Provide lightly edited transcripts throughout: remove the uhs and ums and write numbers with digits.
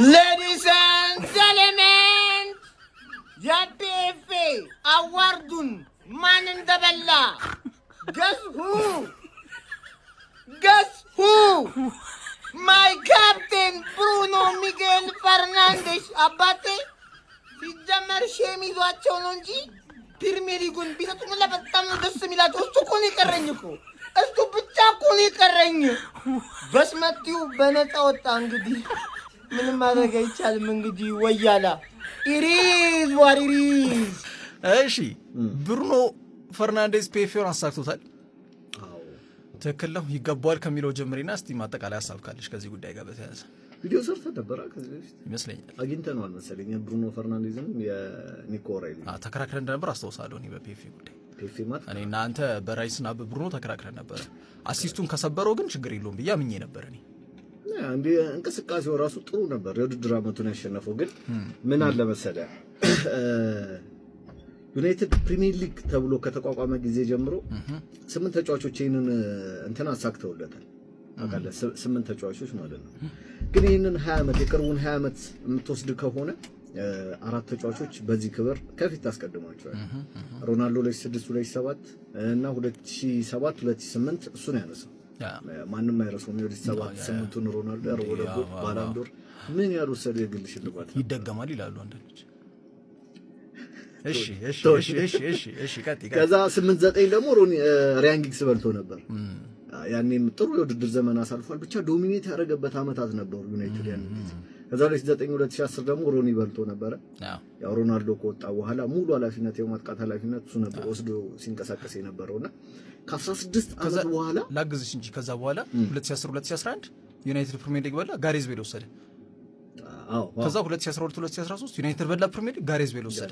Ladies and gentlemen, JPFA awardun man in the bella. Guess who? Guess who? My captain Bruno Miguel Fernandes Abate. ሲጀመር ሼም ይዟቸው ነው እንጂ ፕሪሚየር ሊጉን ቢሰጡን በጣም ነው ደስ የሚላቸው። እሱ እኮ ነው የቀረኝ እኮ እሱ ብቻ እኮ ነው የቀረኝ። በስመቲው በነፃ ወጣ። እንግዲህ ምንም ማድረግ አይቻልም። እንግዲህ ወያላ ኢሪዝ ዋሪሪዝ። እሺ ብሩኖ ፈርናንዴዝ ፔፌውን አሳክቶታል። ትክክል ነው ይገባዋል ከሚለው ጀምሪና እስቲ ማጠቃለያ ሀሳብ ካለሽ ከዚህ ጉዳይ ጋር በተያያዘ ቪዲዮ ሰርተህ ነበር ከዚህ በፊት ይመስለኛል። አግኝተነዋል መሰለኝ ብሩኖ ፈርናንዴዝን የኒኮ ራይሊ ተከራክረን ነበር አስተውሳለሁ። እኔ በፔፌ ጉዳይ እኔና አንተ በራይስና በብሩኖ ተከራክረን ነበር። አሲስቱን ከሰበረው ግን ችግር የለውም ብዬ አምኜ ነበር። እኔ እንዴ እንቅስቃሴው ራሱ ጥሩ ነበር። የውድድር አመቱን ያሸነፈው ግን ምን አለ መሰለህ ዩናይትድ ፕሪሚየር ሊግ ተብሎ ከተቋቋመ ጊዜ ጀምሮ 8 ተጫዋቾች ይሄንን እንትና አሳክተውለታል። አቃለ 8 ተጫዋቾች ማለት ነው። ግን ይሄንን 20 አመት የቅርቡን 20 አመት የምትወስድ ከሆነ 4 ተጫዋቾች በዚህ ክብር ከፊት ታስቀድማቸዋል። ሮናልዶ 2006 2007 እና 2007 2008 እሱ ነው ያነሳው። ማንንም አይረሳውም። 2007 8ቱን ሮናልዶ ያረው ደግሞ ባላንዶር ምን ያልወሰደ የግል ሽልማት ይደገማል ይላሉ አንዳንዶች። እሺ ከዛ 8-9 ደግሞ ሪያን ጊግስ በልቶ ነበር። ያኔም ጥሩ የውድድር ዘመን አሳልፏል። ብቻ ዶሚኔት ያደረገበት አመታት ነበሩ ዩናይትድ ያኔ። ከዛ 2009-2010 ደግሞ ሮኒ በልቶ ነበር። ያው ሮናልዶ ከወጣ በኋላ ሙሉ ኃላፊነት የማጥቃት ኃላፊነት እሱ ነበር ወስዶ ሲንቀሳቀስ የነበረውና ከ16 አመት በኋላ ላግዝሽ እንጂ ከዛ በኋላ 2010-2011 ዩናይትድ ፕሪሚየር ሊግ በላ ጋሬዝ ቤል ወሰደ። ከዛ 2012-2013 ዩናይትድ በላ ፕሪሚየር ሊግ ጋሬዝ ቤል ወሰደ።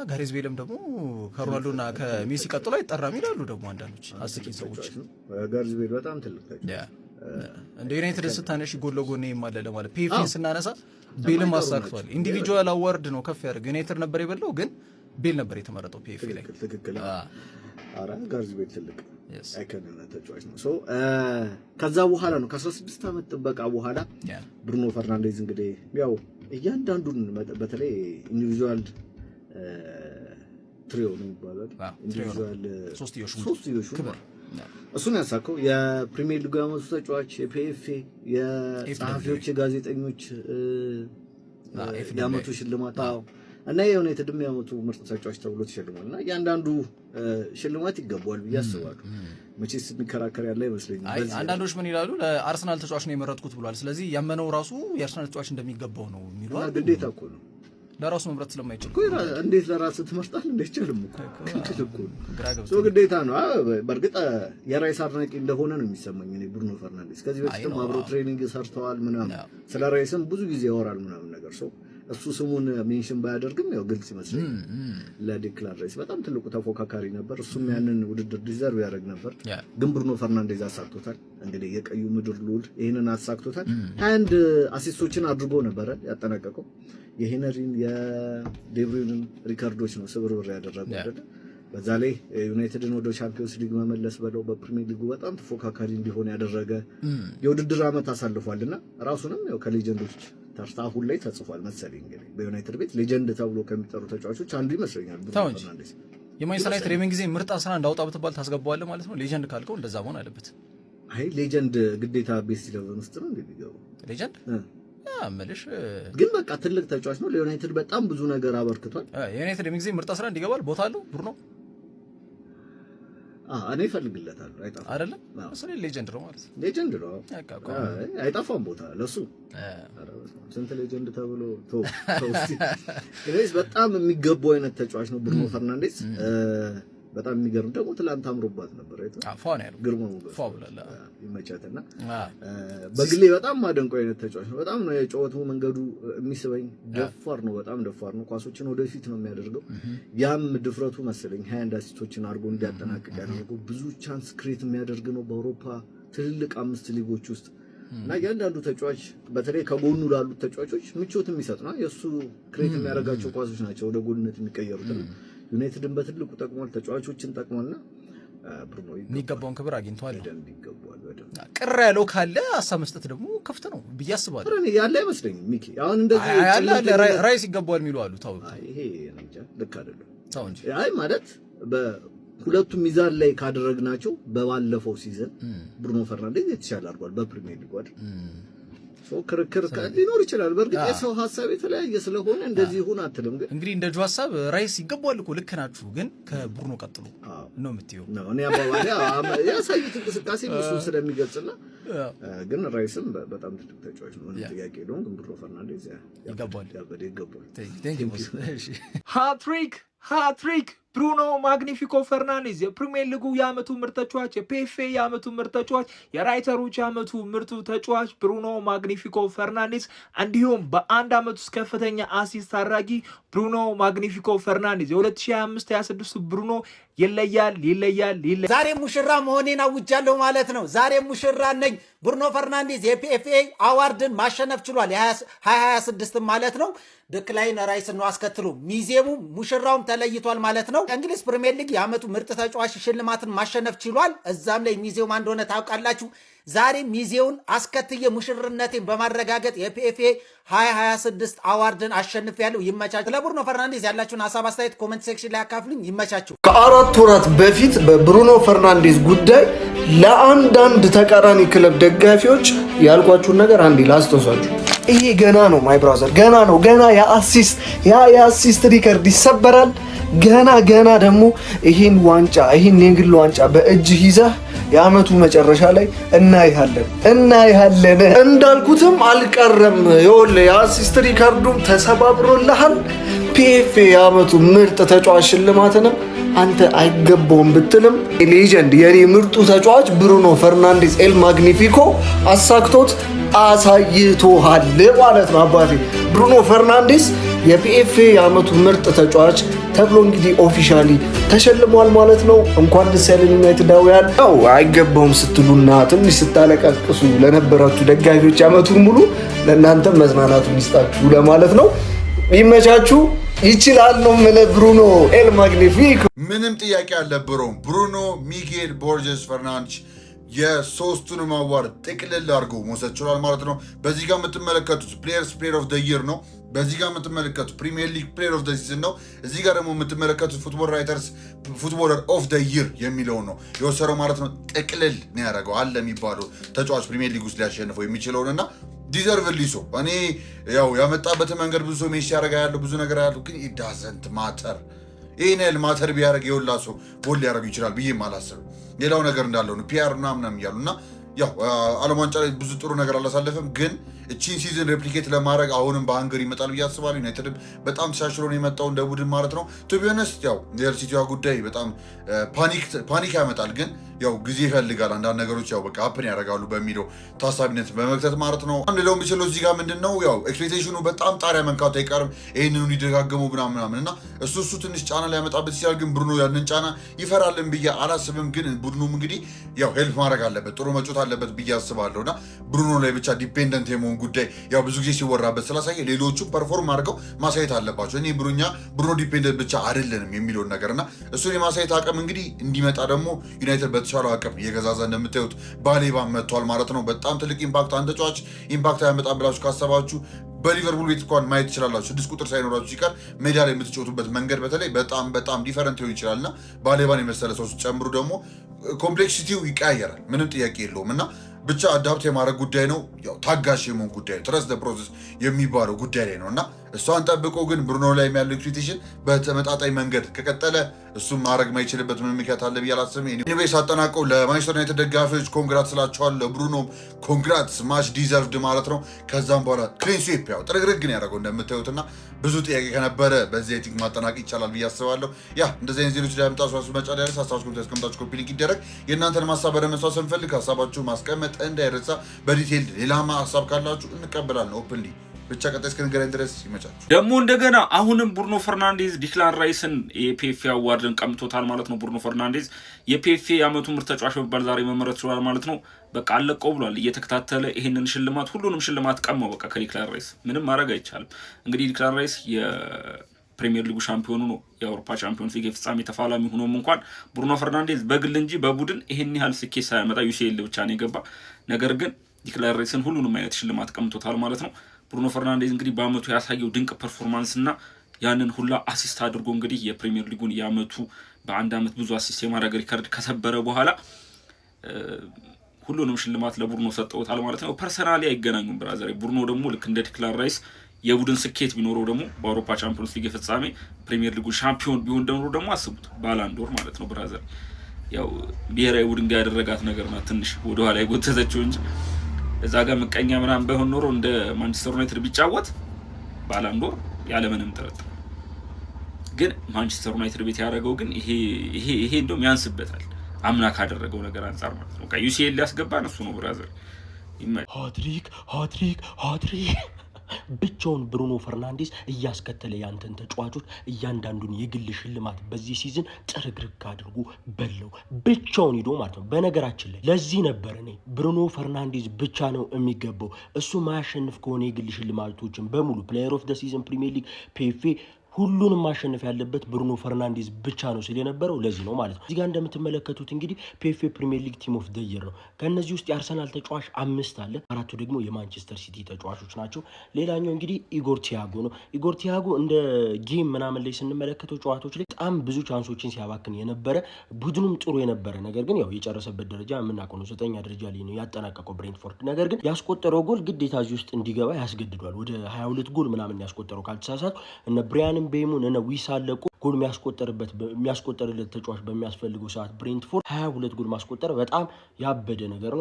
ጋሬዝ ቤልም ደግሞ ከሮናልዶና ከሜሲ ቀጥሎ አይጠራም ይላሉ ደግሞ አንዳንዶች አስቂኝ ሰዎች። ጋሬዝ ቤል በጣም ትልቅ ተጫዋች እንደ ዩናይትድ ስታነሽ ጎን ለጎን ይማለለ ማለት ፔፌን ስናነሳ ቤልም አሳክቷል። ኢንዲቪጁዋል አዋርድ ነው ከፍ ያደርግ ዩናይትድ ነበር የበላው ግን ቤል ነበር የተመረጠው ፔፌ ላይ። ትክክል። አራ ጋሬዝ ቤል ትልቅ አይከነና ተጫዋች ነው። ከዛ በኋላ ነው ከ16 አመት ጥበቃ በኋላ ብሩኖ ፈርናንዴዝ እንግዲህ ያው እያንዳንዱን በተለይ ኢንዲቪጁዋል ትሪዮ ነው የሚባለው ኢንዲቪጁዋል ሶስትዮሽ ክብር እሱን ያሳከው የፕሪሚየር ሊግ ያመጡ ተጫዋች የፒኤፍኤ የጸሐፊዎች የጋዜጠኞች ያመጡ ሽልማት እና የዩናይትድ የሚያመጡ ምርጥ ተጫዋች ተብሎ ተሸልሟልና እያንዳንዱ ሽልማት ይገባዋል ብዬ አስባለሁ። መቼስ የሚከራከር ያለ አይመስለኝም። አንዳንዶች ምን ይላሉ ለአርሰናል ተጫዋች ነው የመረጥኩት ብሏል። ስለዚህ ያመነው ራሱ የአርሰናል ተጫዋች እንደሚገባው ነው የሚሉት። ግዴታ እኮ ነው ለራሱ መምረጥ ስለማይችል እኮ እንዴት ለራስ ትመርጣለህ? እንደቻለም እኮ ግዴታ ነው። በእርግጥ የራይስ አድናቂ እንደሆነ ነው የሚሰማኝ እኔ ብሩኖ ፈርናንዴዝ። ከዚህ በፊትም አብሮ ትሬኒንግ ሰርተዋል ምናምን ስለ ራይስም ብዙ ጊዜ ያወራል ምናምን ነገር እሱ ስሙን ሜንሽን ባያደርግም ያው ግልጽ ይመስለኛል ለዲክላን ራይስ በጣም ትልቁ ተፎካካሪ ነበር። እሱም ያንን ውድድር ዲዘርቭ ያደርግ ነበር። ግን ብሩኖ ፈርናንዴዝ አሳክቶታል። እንግዲህ የቀዩ ምድር ሉል ይሄንን አሳክቶታል። 21 አሲስቶችን አድርጎ ነበር ያጠናቀቀው። የሄነሪን የዴብሩይንን ሪካርዶች ነው ስብርብር ያደረገው አይደል? በዛ ላይ ዩናይትድን ወደ ቻምፒየንስ ሊግ መመለስ በለው በፕሪሚየር ሊጉ በጣም ተፎካካሪ እንዲሆን ያደረገ የውድድር አመት አሳልፏልና ራሱንም ያው ከሌጀንዶች ተርታ አሁን ላይ ተጽፏል መሰለኝ። እንግዲህ በዩናይትድ ቤት ሌጀንድ ተብሎ ከሚጠሩ ተጫዋቾች አንዱ ይመስለኛል ብሩኖ ፈርናንዴዝ። የማንቸስተር ዩናይትድ የምን ጊዜ ምርጥ 11 እንዳውጣ ብትባል ታስገባዋለህ ማለት ነው። ሌጀንድ ካልከው እንደዛ መሆን አለበት። አይ ሌጀንድ ግዴታ ቤስት 11 ውስጥ ነው እንግዲህ ገው ሌጀንድ አመልሽ ግን በቃ ትልቅ ተጫዋች ነው። ለዩናይትድ በጣም ብዙ ነገር አበርክቷል። የዩናይትድ የምን ጊዜ ምርጥ 11 ይገባል ቦታ አለው ብሩኖ። እኔ እፈልግለታለሁ። አይጣፋም አይደለ? እሱ ሌጀንድ ነው ማለት ነው። ሌጀንድ ነው አይጣፋም ቦታ ለሱ። ስንት ሌጀንድ ተብሎ ስለዚህ በጣም የሚገባው አይነት ተጫዋች ነው ብሩኖ ፈርናንዴዝ። በጣም የሚገርም ደግሞ ትላንት አምሮባት ነበር አይተው ፏን ያለው ግርማ ሞገስ ይመቻትና በግሌ በጣም ማደንቆ አይነት ተጫዋች ነው። በጣም ነው የጨዋታው መንገዱ የሚስበኝ። ደፋር ነው፣ በጣም ደፋር ነው። ኳሶችን ወደፊት ነው የሚያደርገው። ያም ድፍረቱ መሰለኝ 21 አሲስቶችን አድርጎ እንዲያጠናቅቅ ያደረገው። ብዙ ቻንስ ክሬት የሚያደርግ ነው በአውሮፓ ትልልቅ 5 ሊጎች ውስጥ እና ያንዳንዱ ተጫዋች በተለይ ከጎኑ ላሉት ተጫዋቾች ምቾት የሚሰጥ ነው። የሱ ክሬት የሚያደርጋቸው ኳሶች ናቸው ወደ ጎልነት የሚቀየሩት። ዩናይትድን በትልቁ ጠቅሟል፣ ተጫዋቾችን ጠቅሟልና ብሩኖ የሚገባውን ክብር አግኝቷል። ይገባዋል። በደንብ ቅር ያለው ካለ ሀሳብ መስጠት ደግሞ ክፍት ነው ብዬ አስባለሁ። እኔ ያለ አይመስለኝም ሚኪ አሁን እንደዚህ ያለ ራይስ ይገባዋል የሚሉ አሉ። ታው ይሄ እንጃ ልክ አይደለም። ታው እንጂ አይ ማለት በሁለቱም ሚዛን ላይ ካደረግናቸው በባለፈው ሲዝን ብሩኖ ፈርናንዴዝ የተሻለ አድርጓል በፕሪሚየር ሊግ አይደል? ክርክር ሊኖር ይችላል። በእርግጥ የሰው ሀሳብ የተለያየ ስለሆነ እንደዚህ ይሁን አትልም። ግን እንግዲህ እንደ ጆ ሀሳብ ራይስ ይገባዋል እኮ ልክ ናችሁ፣ ግን ከብሩኖ ቀጥሎ ነው የምትይው ነው። እኔ አባባሌ ያሳዩት እንቅስቃሴ እሱ ስለሚገልጽና ግን ራይስም በጣም ትልቅ ተጫዋች ነው፣ ምንም ጥያቄ የለውም። ግን ብሩኖ ፈርናንዴዝ ይገባዋል። ሃትሪክ ብሩኖ ማግኒፊኮ ፈርናንዴዝ የፕሪሚየር ሊጉ የዓመቱ ምርጥ ተጫዋች፣ የፒኤፍኤ የዓመቱ ምርጥ ተጫዋች፣ የራይተሮች የዓመቱ ምርጡ ተጫዋች ብሩኖ ማግኒፊኮ ፈርናንዴዝ እንዲሁም በአንድ ዓመት ውስጥ ከፍተኛ አሲስት አድራጊ ብሩኖ ማግኒፊኮ ፈርናንዴዝ የ2025-26 ብሩኖ ይለያል። ዛሬ ሙሽራ መሆኔን አውጃለሁ ማለት ነው። ዛሬ ሙሽራ ነኝ። ብሩኖ ፈርናንዴዝ የፒኤፍኤ አዋርድን ማሸነፍ ችሏል። የ2026 ማለት ነው። ዴክላን ራይስ ነው አስከትሎ ሚዜሙ ሙሽራውም ተለይቷል ማለት ነው። እንግሊዝ ፕሪሚየር ሊግ የዓመቱ ምርጥ ተጫዋች ሽልማትን ማሸነፍ ችሏል። እዛም ላይ ሚዜው ማን እንደሆነ ታውቃላችሁ። ዛሬ ሚዜውን አስከትዬ ሙሽርነቴን በማረጋገጥ የፒኤፍኤ 2026 አዋርድን አሸንፌያለሁ። ይመቻችሁ። ለብሩኖ ፈርናንዴዝ ያላችሁን ሀሳብ አስተያየት ኮሜንት ሴክሽን ላይ አካፍሉኝ። ይመቻችሁ። ከ4 ወራት በፊት በብሩኖ ፈርናንዴዝ ጉዳይ ለአንዳንድ ተቃራኒ ክለብ ደጋፊዎች ያልኳችሁን ነገር አንዴ ላስታውሳችሁ። ይሄ ገና ነው ማይ ብራዘር፣ ገና ነው። ገና የአሲስት ሪከርድ ይሰበራል። ገና ደግሞ ይሄን የግል ዋንጫ በእጅህ ይዘህ የዓመቱ መጨረሻ ላይ እናይሃለን። እንዳልኩትም አልቀረም። ይኸውልህ የአሲስት ሪከርዱም ተሰባብሮልሃል። ፒኤፍኤ የዓመቱ ምርጥ ተጫዋች ሽልማትንም አንተ አይገባውም ብትልም ሌጀንድ የኔ ምርጡ ተጫዋች ብሩኖ ፈርናንዴዝ ኤል ማግኒፊኮ አሳክቶት አሳይቶሃል ማለት ነው አባቴ። ብሩኖ ፈርናንዴዝ የፒኤፍኤ የዓመቱ ምርጥ ተጫዋች ተብሎ እንግዲህ ኦፊሻሊ ተሸልሟል ማለት ነው። እንኳን ደስ ያለን ዩናይትዳውያን። አይገባውም ስትሉና ትንሽ ስታለቃቅሱ ለነበራችሁ ደጋፊዎች ዓመቱን ሙሉ ለእናንተም መዝናናቱን ይስጣችሁ ለማለት ነው። ይመቻችሁ። ይችላል ነው ብሩኖ ኤል ማግኒፊኮ። ምንም ጥያቄ አልነበረውም። ብሩኖ ሚጌል ቦርጀስ ፈርናንዴዝ የሶስቱንም አዋርድ ጥቅልል አድርጎ መውሰድ ችሏል ማለት ነው። በዚህ ጋር የምትመለከቱት ፕሌየር ኦፍ ዘ ይር ነው። በዚህ ጋር የምትመለከቱት ፕሪሚየር ሊግ ፕሌየር ኦፍ ዘ ሲዝን ነው። እዚህ ጋር ደግሞ የምትመለከቱት ፉትቦል ራይተርስ ፉትቦለር ኦፍ ዘ ይር የሚለውን ነው የወሰደው ማለት ነው። ጥቅልል ነው ያደረገው አለ የሚባለው ተጫዋች ፕሪሚየር ሊግ ውስጥ ሊያሸንፈው የሚችለውንና ዲዘርቭ ሊሶ እኔ ያው ያመጣበትን መንገድ ብዙ ሰው ሜሽ ያደረጋ ያለው ብዙ ነገር ያለው ግን ኢት ዳዝንት ማተር። ይሄን ያህል ማተር ቢያደርግ የወላ ሰው ጎል ሊያደርጉ ይችላል ብዬ አላስብም። ሌላው ነገር እንዳለው ነው ፒአር ምናምን እያሉና ያው ዓለም ዋንጫ ላይ ብዙ ጥሩ ነገር አላሳለፈም፣ ግን እቺን ሲዝን ሬፕሊኬት ለማድረግ አሁንም በሃንገሪ ይመጣል ብዬ አስባለሁ። ዩናይትድ በጣም ተሻሽሎ ነው የመጣው እንደ ቡድን ማለት ነው። ቱ ቢ ኦነስት ያው የሲቲዋ ጉዳይ በጣም ፓኒክ ያመጣል፣ ግን ያው ጊዜ ይፈልጋል። አንዳንድ ነገሮች ያው በቃ ሀፕን ያደርጋሉ በሚለው ታሳቢነት በመክተት ማለት ነው። ሌላው የሚችለው እዚህ ጋር ምንድን ነው ያው ኤክስፔክቴሽኑ በጣም ጣሪያ መንካቱ አይቀርም። ይህንኑ ሊደጋገሙ ምናምን እና እሱ ትንሽ ጫና ሊያመጣበት ይችላል። ግን ብሩኖ ያንን ጫና ይፈራልን ብዬ አላስብም። ግን ቡድኑም እንግዲህ ያው ሄልፕ ማድረግ አለበት፣ ጥሩ መጮት አለበት ብዬ አስባለሁ። እና ብሩኖ ላይ ብቻ ዲፔንደንት የመሆን ጉዳይ ያው ብዙ ጊዜ ሲወራበት ስላሳየ ሌሎቹ ፐርፎርም አድርገው ማሳየት አለባቸው። እኔ ብሩኖ ዲፔንደንት ብቻ አይደለንም የሚለውን ነገር እና እሱን የማሳየት አቅም እንግዲህ እንዲመጣ ደግሞ ዩናይትድ በተሻለው አቅም እየገዛዛ እንደምታዩት ባሌባ መጥቷል ማለት ነው። በጣም ትልቅ ኢምፓክት አንድ ተጫዋች ኢምፓክት አያመጣም ብላችሁ ካሰባችሁ በሊቨርፑል ቤት እንኳን ማየት ትችላላችሁ። 6 ቁጥር ሳይኖራችሁ ሲቀር ሜዳ ላይ የምትጫወቱበት መንገድ በተለይ በጣም ዲፈረንት ሊሆን ይችላልና ባሌባን የመሰለ ሰው ጨምሩ ደግሞ ኮምፕሌክሲቲው ይቀያየራል። ምንም ጥያቄ የለውም እና ብቻ አዳፕት የማድረግ ጉዳይ ነው። ያው ታጋሽ የመሆን ጉዳይ ነው። ትረስት ዘ ፕሮሰስ የሚባለው ጉዳይ ላይ ነው እና እሷን ጠብቆ ግን ብሩኖ ላይ ያለው ኤክስፔክቴሽን በተመጣጣኝ መንገድ ከቀጠለ እሱም ማድረግ ማይችልበት ምንም ምክንያት አለ ብዬ አላስብም። ኢኒዌይስ አጠናቀው ለማንቸስተር ዩናይትድ ደጋፊዎች ኮንግራት ስላቸዋል። ለብሩኖም ኮንግራትስ ማች ዲዘርቭድ ማለት ነው። ከዛም በኋላ ክሊን ስዊፕ ያው ጥርግርግ ነው ያደረገው እንደምታዩትና ብዙ ጥያቄ ከነበረ በዚህ ቲክ ማጠናቀቅ ይቻላል ብዬ አስባለሁ። ያ እንደዚህ አይነት ዜናዎች ላይ ያመጣችሁ ራሱ መጫ ላይ ሀሳባችሁን ያስቀምጣችሁ ኮፒ ሊንክ ይደረግ። የእናንተን ሀሳብ በደመሳው ስንፈልግ ሀሳባችሁ ማስቀመጥ እንዳይረሳ። በዲቴል ሌላማ ሀሳብ ካላችሁ እንቀበላለን ኦፕንሊ። ብቻ ቀጣይ እስክንገናኝ ድረስ ይመቻችሁ። ደግሞ እንደገና አሁንም ብሩኖ ፈርናንዴዝ ዲክላን ራይስን የፒኤፍኤ አዋርድን ቀምቶታል ማለት ነው። ብሩኖ ፈርናንዴዝ የፒኤፍኤ የዓመቱ ምርጥ ተጫዋች በመባል ዛሬ መመረጥ ችሏል ማለት ነው። በቃ አለቀው ብሏል። እየተከታተለ ይህንን ሽልማት ሁሉንም ሽልማት ቀማው። በቃ ከዲክላን ራይስ ምንም ማድረግ አይቻልም። እንግዲህ ዲክላን ራይስ ፕሪሚየር ሊጉ ሻምፒዮኑ ነው የአውሮፓ ቻምፒዮንስ ሊግ ፍጻሜ ተፋላሚ ሆኖም እንኳን ብሩኖ ፈርናንዴዝ በግል እንጂ በቡድን ይሄን ያህል ስኬት ሳያመጣ ዩሲኤል ብቻ ነው የገባ። ነገር ግን ዲክላን ራይስን ሁሉንም አይነት ሽልማት ቀምቶታል ማለት ነው። ብሩኖ ፈርናንዴዝ እንግዲህ በአመቱ ያሳየው ድንቅ ፐርፎርማንስ እና ያንን ሁላ አሲስት አድርጎ እንግዲህ የፕሪሚየር ሊጉን የአመቱ በአንድ አመት ብዙ አሲስት የማድረግ ሪከርድ ከሰበረ በኋላ ሁሉንም ሽልማት ለብሩኖ ሰጠውታል ማለት ነው። ፐርሰናሊ አይገናኙም ብራዘር። ብሩኖ ደግሞ ልክ እንደ ዲክላን ራይስ የቡድን ስኬት ቢኖረው ደግሞ በአውሮፓ ቻምፒዮንስ ሊግ ፍጻሜ ፕሪሚየር ሊጉ ሻምፒዮን ቢሆን ደግሞ አስቡት ባላንዶር ማለት ነው ብራዘር። ያው ብሔራዊ ቡድን ጋር ያደረጋት ነገር ነው ትንሽ ወደ ኋላ የጎተተችው እንጂ እዛ ጋር ምቀኛ ምናምን ባይሆን ኖሮ እንደ ማንቸስተር ዩናይትድ ቢጫወት ባላንዶር ያለ ምንም ጥርጥር። ግን ማንቸስተር ዩናይትድ ቤት ያደረገው ግን ይሄ እንደውም ያንስበታል አምና ካደረገው ነገር አንፃር ማለት ነው። ዩሲኤል ሊያስገባን እሱ ነው ብራዘር። ሃትሪክ ብቻውን ብሩኖ ፈርናንዴዝ እያስከተለ ያንተን ተጫዋቾች እያንዳንዱን የግል ሽልማት በዚህ ሲዝን ጥርግርግ አድርጎ በለው ብቻውን ሄዶ ማለት ነው። በነገራችን ላይ ለዚህ ነበር እኔ ብሩኖ ፈርናንዴዝ ብቻ ነው የሚገባው እሱ ማያሸንፍ ከሆነ የግል ሽልማቶችን በሙሉ ፕሌየር ኦፍ ዘ ሲዝን፣ ፕሪሚየር ሊግ፣ ፒኤፍኤ ሁሉንም ማሸነፍ ያለበት ብሩኖ ፈርናንዴዝ ብቻ ነው ስለነበረው ለዚህ ነው ማለት ነው። እዚህ ጋር እንደምትመለከቱት እንግዲህ ፒኤፍኤ ፕሪሚየር ሊግ ቲም ኦፍ ዘ ይር ነው። ከነዚህ ውስጥ የአርሰናል ተጫዋች 5 አለ፣ 4 ደግሞ የማንቸስተር ሲቲ ተጫዋቾች ናቸው። ሌላኛው እንግዲህ ኢጎር ቲያጎ ነው። ኢጎር ቲያጎ እንደ ጌም ምናምን ላይ ስንመለከተው ጨዋታዎች ላይ በጣም ብዙ ቻንሶችን ሲያባክን የነበረ ቡድኑም ጥሩ የነበረ ነገር ግን ያው የጨረሰበት ደረጃ የምናውቀው ነው። 9ኛ ደረጃ ላይ ነው ያጠናቀቀው ብሬንትፎርድ። ነገር ግን ያስቆጠረው ጎል ግዴታ እዚህ ውስጥ እንዲገባ ያስገድዷል። ወደ 22 ጎል ምናምን ያስቆጠረው ካልተሳሳት እነ ብሪያን ቤሙን እና ዊሳለቁ ጎል የሚያስቆጠርለት ተጫዋች በሚያስፈልገው ሰዓት ብሬንትፎርድ 22 ጎል ማስቆጠር በጣም ያበደ ነገር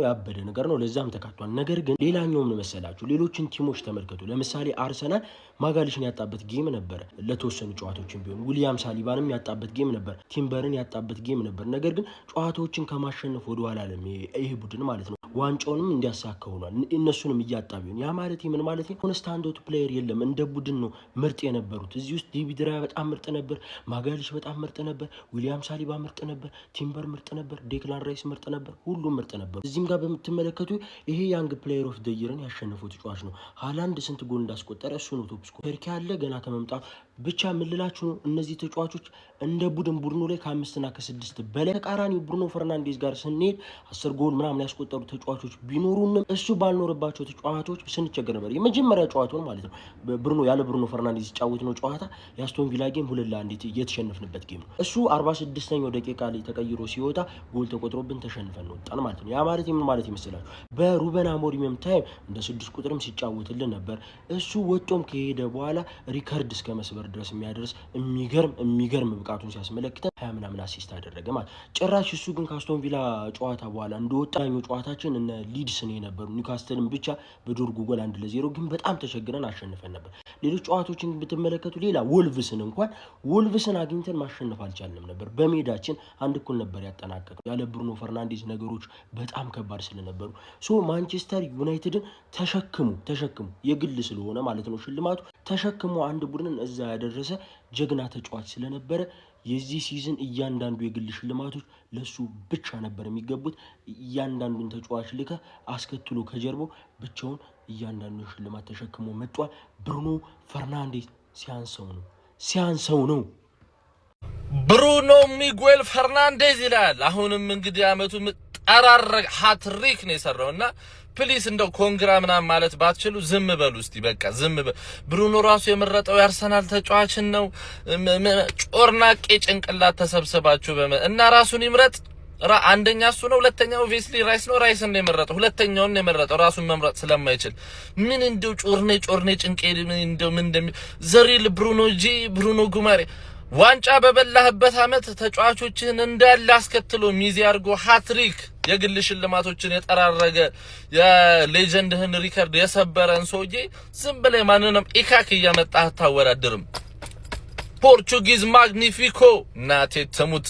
ነው። ለዛም ተካቷል። ነገር ግን ሌላኛው ምን መሰላችሁ? ሌሎችን ቲሞች ተመልከቱ። ለምሳሌ አርሰናል ማጋሊሽን ያጣበት ጌም ነበር። ለተወሰኑ ጨዋታዎችን ቢሆን ዊሊያም ሳሊባንም ያጣበት ጌም ነበር። ቲምበርን ያጣበት ጌም ነበር። ነገር ግን ጨዋታዎችን ከማሸነፍ ወደ ኋላ አለም ይሄ ቡድን ማለት ነው። ዋንጫውንም እንዲያሳካ ሆኗል። እነሱንም እያጣ ቢሆን ያ ማለት ምን ማለት ነው? ኮንስታንት ፕሌየር የለም። እንደ ቡድን ነው ምርጥ የነበሩት። እዚህ ውስጥ ዴቪድ ራያ በጣም ምርጥ ነበር። ማጋሊሽ በጣም ምርጥ ነበር። ዊሊያም ሳሊባ ምርጥ ነበር። ቲምበር ምርጥ ነበር። ዴክላን ራይስ ምርጥ ነበር። ሁሉም ምርጥ ነበር። እዚህም ጋር በምትመለከቱ ይሄ ያንግ ፕሌየር ኦፍ ዘ ይርን ያሸነፈው ተጫዋች ነው። ሃላንድ ስንት ጎል እንዳስቆጠረ እሱ ነው ቶፕ ስኮር። ፐርኪ ያለ ገና ከመምጣቱ ብቻ ምልላችሁ ነው። እነዚህ ተጫዋቾች እንደ ቡድኑ ላይ ከ5 እና ከ6 በላይ ተቃራኒው ብሩኖ ፈርናንዴዝ ጋር ስንሄድ 10 ጎል ምናምን ያስቆጠሩ ተጫዋቾች ቢኖሩንም እሱ ባልኖርባቸው ተጫዋቾች ስንቸገር ነበር። የመጀመሪያ ጨዋታውን ማለት ነው ብሩኖ ፈርናንዴዝ ሲጫወት ነው ጨዋታ የአስቶን ቪላ ጌም 2-1 የተሸነፍንበት ጌም ነው። እሱ 46ኛው ደቂቃ ላይ ተቀይሮ ሲወጣ ጎል ተቆጥሮብን ተሸንፈን ነው ወጣን ማለት ነው። ያ ማለት ምን ማለት ይመስላል? በሩበን አሞሪም ታይም እንደ 6 ቁጥርም ሲጫወትልን ነበር። እሱ ወጦም ከሄደ በኋላ ሪከርድ እስከ መስበር ድረስ የሚያደርስ የሚገርም ብቃቱን ሲያስመለክተን 20 ምናምን አሲስት አደረገ ማለት ጭራሽ እሱ ግን ከአስቶን ቪላ ጨዋታ በኋላ እንደወጣኛው ጨዋታችን እነ ሊድስ ነው የነበሩ ኒውካስትልን ብቻ በዶርጉ ጎል 1-0 ግን በጣም ተቸግረን አሸንፈን ነበር። ሌሎች ጨዋታዎችን ብትመለከቱ ሌላ ወልቭስን አግኝተን ማሸነፍ አልቻልንም ነበር። በሜዳችን 1-1 ነበር ያጠናቀቀው። ያለ ብሩኖ ፈርናንዴዝ ነገሮች በጣም ከባድ ስለነበሩ ማንቸስተር ዩናይትድን ተሸክሙ የግል ስለሆነ ማለት ነው ሽልማቱ ተሸክሞ አንድ ቡድንን እዛ ያደረሰ ጀግና ተጫዋች ስለነበረ የዚህ ሲዝን እያንዳንዱ የግል ሽልማቶች ለሱ ብቻ ነበር የሚገቡት። እያንዳንዱን ተጫዋች ልከ አስከትሎ ከጀርባው ብቻውን እያንዳንዱን ሽልማት ተሸክሞ መጥቷል። ብሩኖ ፈርናንዴዝ ሲያንሰው ነው። ብሩኖ ሚጌል ፈርናንዴዝ ይላል። አሁንም እንግዲህ አመቱ ጠራረግ ሃትሪክ ነው የሰራውና ፕሊስ እንደው ኮንግራ ምናምን ማለት ባትችሉ ዝም በሉ እስቲ በቃ ዝም በሉ። ብሩኖ ራሱ የመረጠው የአርሰናል ተጫዋችን ነው። ጮርናቄ ጭንቅላት ተሰብስባችሁ እና ራሱን ይምረጥ። አንደኛ እሱ ነው። ሁለተኛው ኦብቪየስሊ ራይስ ነው። ራይስን ነው የመረጠው። ሁለተኛውን ነው የመረጠው ራሱን መምረጥ ስለማይችል ምን እንደው ጮርኔ ጭንቄ እንደው ምን ዘሪል ብሩኖ ጉማሬ ዋንጫ በበላህበት አመት ተጫዋቾችን እንዳለ አስከትሎ ሚዚ አድርጎ ሃትሪክ የግል ሽልማቶችን የጠራረገ የሌጀንድህን ሪከርድ የሰበረን ሰውዬ ዝም ብለህ ማንንም ኢካክ እያመጣህ አታወዳድርም። ፖርቹጊዝ ማግኒፊኮ ናቴ ተሙት።